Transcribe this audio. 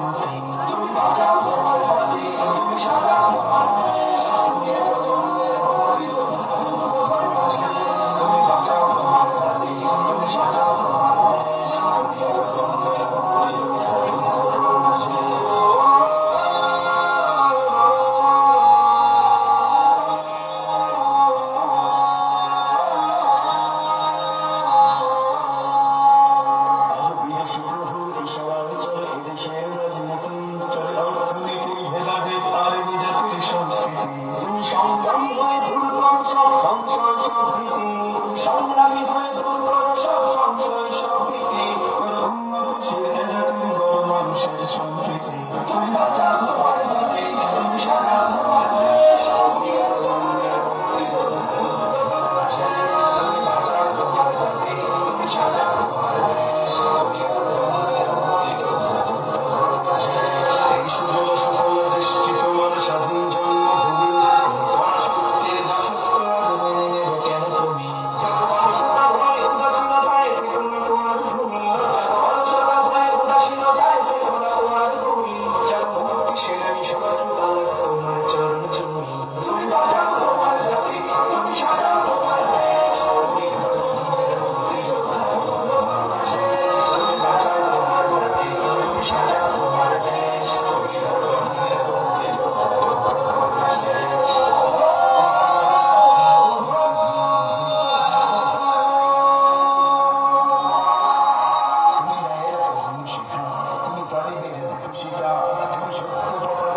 শান্তি। তুমি বাঁচাও তোমার জাতি, তুমি সাজাও তোমার দেশ, তুমি প্রজন্মের মুক্তিযোদ্ধা তোমার পাশে। তুমি বাঁচাও তোমার জাতি, তুমি সাজাও তোমার দেশ, তুমি প্রজন্মের মুক্তিযোদ্ধা তোমার পাশে। সংগ্রামী হয়ে দূর করো সব সংশয় সব ভীতি, সংগ্রামী হয়ে দূর করো সব সংশয় সব ভীতি, করো উন্নতশীল এ জাতির গড় মানুষের সম্প্রীতি। তুমি বাঁচাও তোমার জাতি, তুমি সাজাও তোমার দেশ, তুমি প্রজন্মের মুক্তিযোদ্ধা তোমার পাশে। তুমি বাঁচাও তোমার জাতি, তুমি সাজাও তোমার দেশ, তুমি প্রজন্মের মুক্তিযোদ্ধা তোমার পাশে। এই সুজল সফল দেশটি তোমার স্বাধীন জন্মভূমি, শক্তির দাসত্ব আজ মেনে নেবে কেন তুমি? যত অলসতা ভয় উদাসীনতায় থেকো না তোমার ভূমি, যত অলসতা ভয় উদাসীনতায় থেকো না তোমার ভূমি, যেন মুক্তি সেনানী শত্রু বালক তোমার চরণ চুমি। তুমি বাঁচাও তোমার জাতি, তুমি সাজাও তোমার দেশ, তুমি প্রজন্মের মুক্তিযোদ্ধা তোমার পাশে। তুমি বাঁচাও তোমার জাতি, তুমি সাজাও তোমার দেশ, তুমি প্রজন্মের মুক্তিযোদ্ধা তোমার পাশে। তুমি জালিমের বিভীষিকা, তুমি সত্য পথ